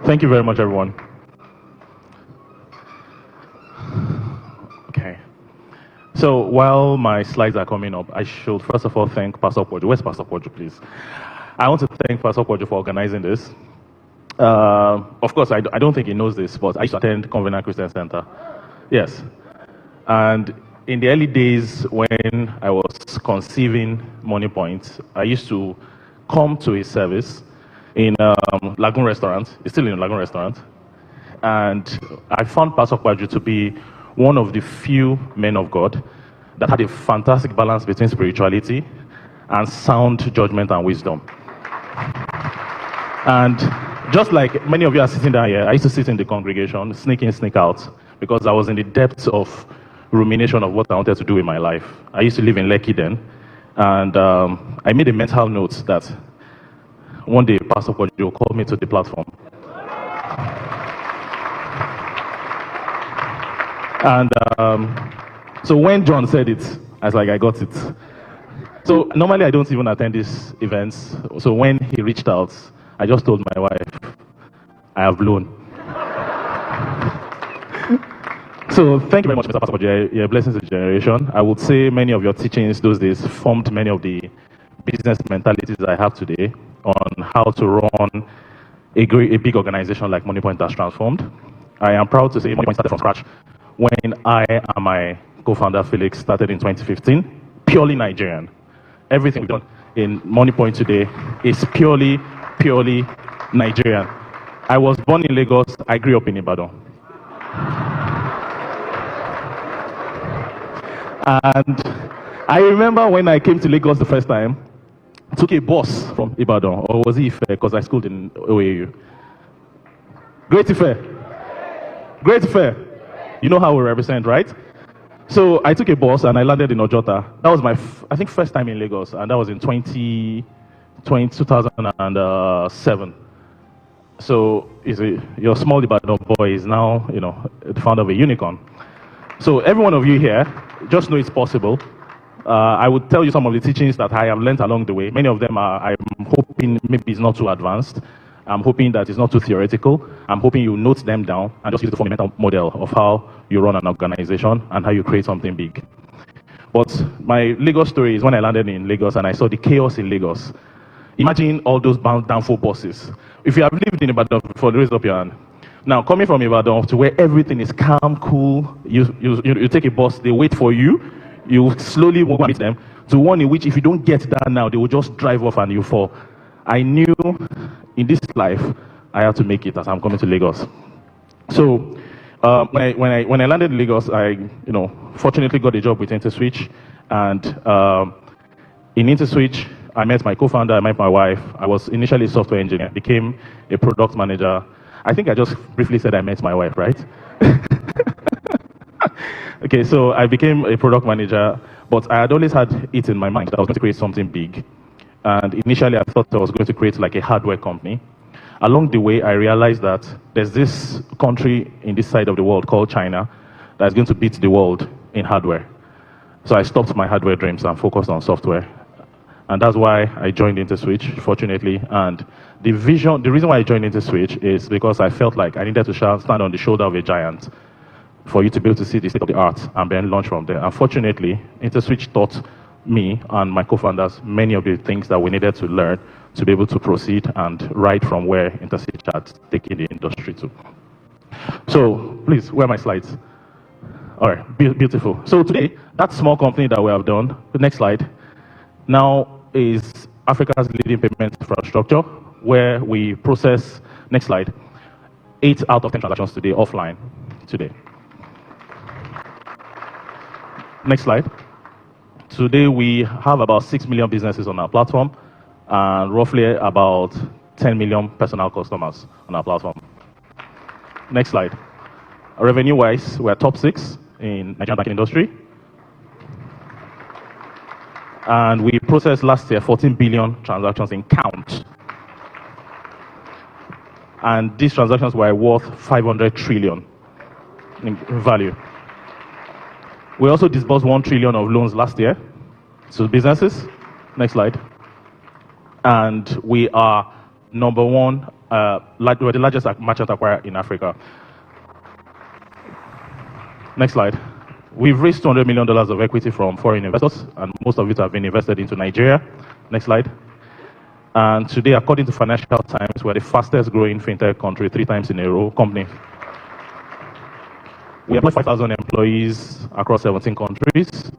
Thank you very much, everyone. Okay. So while my slides are coming up, I should first of all thank Pastor Poju. Where's Pastor Poju, please? I want to thank Pastor Poju for organizing this. Of course, I don't think he knows this, but I used to attend Covenant Christian Center. Yes. And in the early days when I was conceiving Moniepoint, I used to come to his service in Lagoon Restaurant. It's still in Lagoon Restaurant. And I found Pastor Poju to be one of the few men of God that had a fantastic balance between spirituality and sound judgment and wisdom. And just like many of you are sitting down here, I used to sit in the congregation, sneak in, sneak out, because I was in the depths of rumination of what I wanted to do in my life. I used to live in Lekki then, and I made a mental note that one day Pastor Poju called me to the platform. And so when John said it, I was like, I got it. So normally I don't even attend these events. So when he reached out, I just told my wife, I have blown. So thank you very much, Mr. Pastor Poju. You're a blessing to the generation. I would say many of your teachings those days formed many of the business mentalities I have today on how to run a big organization like Moniepoint has transformed. I am proud to say Moniepoint started from scratch when I and my co-founder Felix started in 2015, purely Nigerian. Everything we've done in Moniepoint today is purely Nigerian. I was born in Lagos, I grew up in Ibadan. And I remember when I came to Lagos the first time, I took a bus from Ibadan, or was it Ife, because I schooled in OAU. Great Ife. Great Ife. You know how we represent, right? So I took a bus and I landed in Ojota. That was my, I think, first time in Lagos, and that was in 2007. So your small Ibadan boy is now, the founder of a unicorn. So every one of you here, just know it's possible. I would tell you some of the teachings that I have learned along the way. Many of them I'm hoping maybe it's not too advanced. I'm hoping that it's not too theoretical. I'm hoping you note them down and just use the fundamental model of how you run an organization and how you create something big. But my Lagos story is when I landed in Lagos and I saw the chaos in Lagos. Imagine all those bound down for buses. If you have lived in Ibadan before, raise up your hand. Now, coming from Ibadan to where everything is calm, cool, you take a bus, they wait for you, you slowly walk with them, to one in which if you don't get that now, they will just drive off and you fall. I knew in this life, I had to make it as I'm coming to Lagos. So, when I landed in Lagos, I, fortunately got a job with InterSwitch, and in InterSwitch, I met my co-founder, I met my wife. I was initially a software engineer, became a product manager. I think I just briefly said I met my wife, right? Okay, so I became a product manager, but I had always had it in my mind that I was going to create something big. And initially, I thought I was going to create like a hardware company. Along the way, I realized that there's this country in this side of the world called China that is going to beat the world in hardware. So I stopped my hardware dreams and focused on software. And that's why I joined InterSwitch, fortunately. And the reason why I joined InterSwitch is because I felt like I needed to stand on the shoulder of a giant for you to be able to see the state of the art and then launch from there. Unfortunately, InterSwitch taught me and my co-founders many of the things that we needed to learn to be able to proceed and ride from where InterSwitch had taken the industry to. So, please, where are my slides? All right, beautiful. So today, that small company that we have done, the next slide, now is Africa's leading payment infrastructure, where we process, next slide, 8 out of 10 transactions today offline today. Next slide. Today we have about 6 million businesses on our platform and roughly about 10 million personal customers on our platform. Next slide. Revenue-wise, we're top 6 in Nigerian banking industry. And we processed last year 14 billion transactions in count. And these transactions were worth 500 trillion in value. We also disbursed 1 trillion of loans last year to businesses. Next slide. And we are number 1 we're the largest merchant acquirer in Africa. Next slide. We've raised $200 million of equity from foreign investors, and most of it have been invested into Nigeria. Next slide. And today, according to Financial Times, we're the fastest growing fintech country 3 times in a row company. We employ 5,000 employees across 17 countries.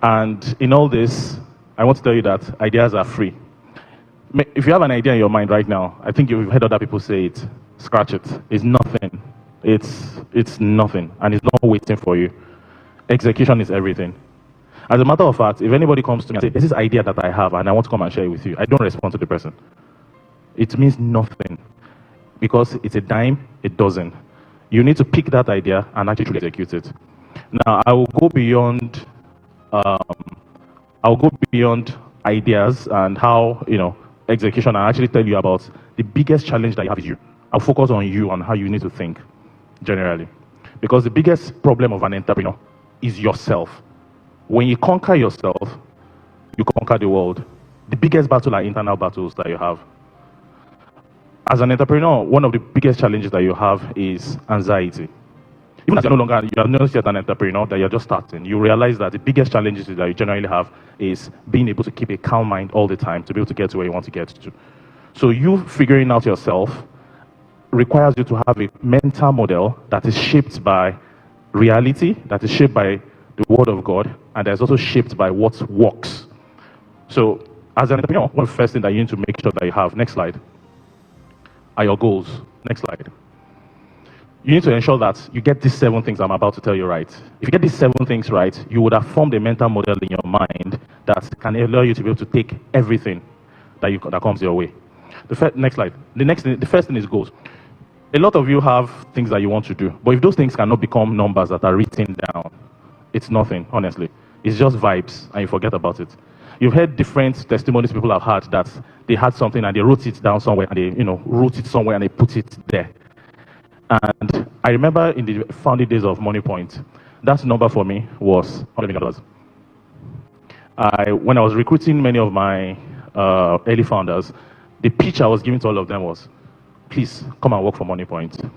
And in all this, I want to tell you that ideas are free. If you have an idea in your mind right now, I think you've heard other people say it, scratch it. It's nothing. It's nothing, and it's not waiting for you. Execution is everything. As a matter of fact, if anybody comes to me and says, "There's this idea that I have, and I want to come and share it with you," I don't respond to the person. It means nothing, because it's a dime, a dozen. You need to pick that idea and actually execute it. Now, I will go beyond. I'll go beyond ideas and how execution, and actually tell you about the biggest challenge that you have is you. I'll focus on you and how you need to think. Generally, because the biggest problem of an entrepreneur is yourself. When you conquer yourself, you conquer the world. The biggest battle are internal battles that you have. As an entrepreneur, one of the biggest challenges that you have is anxiety. Even as you're not yet an entrepreneur, that you're just starting, you realize that the biggest challenges that you generally have is being able to keep a calm mind all the time to be able to get to where you want to get to. So you figuring out yourself requires you to have a mental model that is shaped by reality, that is shaped by the Word of God, and that is also shaped by what works. So, as an entrepreneur, one of the first things that you need to make sure that you have, next slide, are your goals. Next slide. You need to ensure that you get these 7 things I'm about to tell you right. If you get these 7 things right, you would have formed a mental model in your mind that can allow you to be able to take everything that comes your way. Next slide. The first thing is goals. A lot of you have things that you want to do, but if those things cannot become numbers that are written down, it's nothing, honestly. It's just vibes, and you forget about it. You've heard different testimonies people have had that they had something and they wrote it down somewhere, and they wrote it somewhere and they put it there. And I remember in the founding days of Moniepoint, that number for me was $100 million. When I was recruiting many of my early founders, the pitch I was giving to all of them was, please come and work for Moniepoint.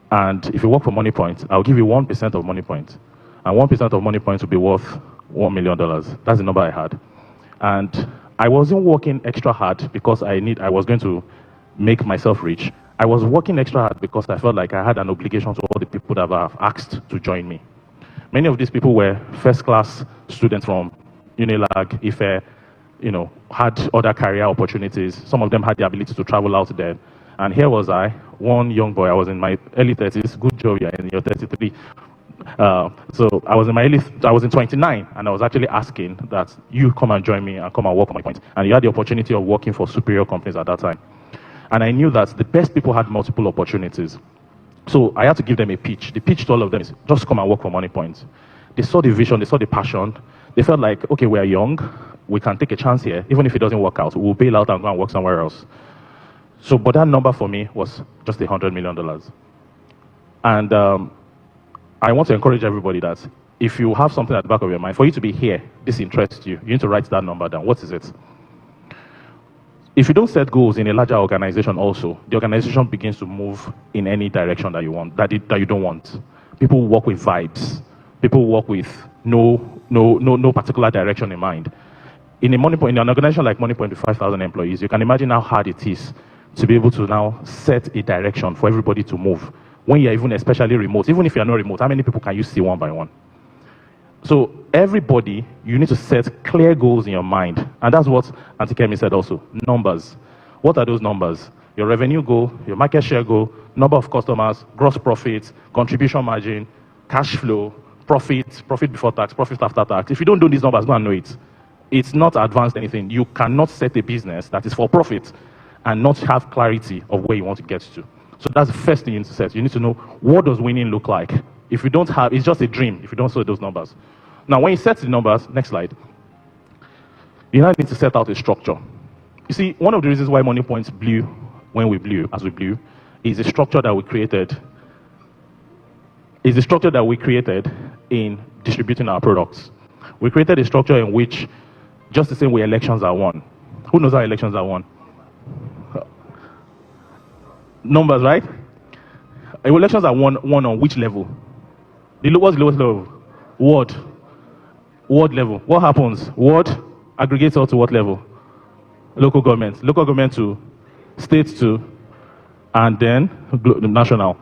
And if you work for Moniepoint, I'll give you 1% of Moniepoint. And 1% of Moniepoint will be worth $1 million. That's the number I had. And I wasn't working extra hard because I was going to make myself rich. I was working extra hard because I felt like I had an obligation to all the people that have asked to join me. Many of these people were first-class students from Unilag, IFE, had other career opportunities. Some of them had the ability to travel out there. And here was I, one young boy. I was in my early 30s. Good job, you're in your 33. So I was in 29, and I was actually asking that you come and join me and come and work on my point. And you had the opportunity of working for superior companies at that time. And I knew that the best people had multiple opportunities. So I had to give them a pitch. The pitch to all of them is just come and work for Moniepoint. They saw the vision, they saw the passion. They felt like, okay, we are young, we can take a chance here. Even if it doesn't work out, we'll bail out and go and work somewhere else. So, but that number for me was just $100 million. And I want to encourage everybody that if you have something at the back of your mind, for you to be here, this interests you, you need to write that number down. What is it? If you don't set goals in a larger organization also, the organization begins to move in any direction that you want, that you don't want. People work with vibes. People work with no particular direction in mind. In an organization like Moniepoint with 5,000 employees, you can imagine how hard it is to be able to now set a direction for everybody to move. When you're even especially remote, even if you're not remote, how many people can you see one by one? So everybody, you need to set clear goals in your mind. And that's what Auntie Kemi said also, numbers. What are those numbers? Your revenue goal, your market share goal, number of customers, gross profits, contribution margin, cash flow, profit before tax, profit after tax. If you don't do these numbers, go and know it. It's not advanced anything. You cannot set a business that is for profit and not have clarity of where you want to get to. So that's the first thing you need to set. You need to know, what does winning look like? If you don't have, it's just a dream if you don't set those numbers. Now, when you set the numbers, next slide, you now need to set out a structure. You see, one of the reasons why Moniepoint blew when we blew, as we blew, is a structure that we created. Is the structure that we created in distributing our products. We created a structure in which, just the same way elections are won. Who knows how elections are won? Numbers, right? Elections are won on which level? What's the lowest level? Ward. Ward level. What happens? Ward aggregates out to what level? Local government. Local government to state to, and then national.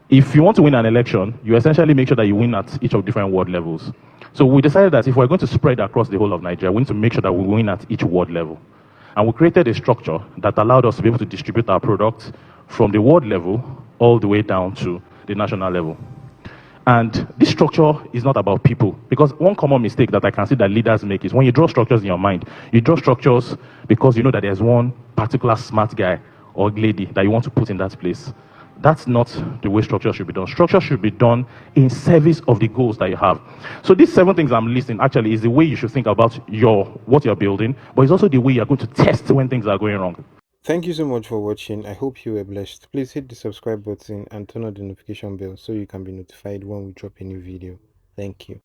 If you want to win an election, you essentially make sure that you win at each of different ward levels. So we decided that if we're going to spread across the whole of Nigeria, we need to make sure that we win at each ward level. And we created a structure that allowed us to be able to distribute our products from the ward level all the way down to the national level. And this structure is not about people, because one common mistake that I can see that leaders make is when you draw structures in your mind, you draw structures because you know that there's one particular smart guy or lady that you want to put in that place. That's not the way structure should be done. Structure should be done in service of the goals that you have. So these 7 things I'm listing actually is the way you should think about what you're building, but it's also the way you're going to test when things are going wrong. Thank you so much for watching. I hope you were blessed. Please hit the subscribe button and turn on the notification bell so you can be notified when we drop a new video. Thank you.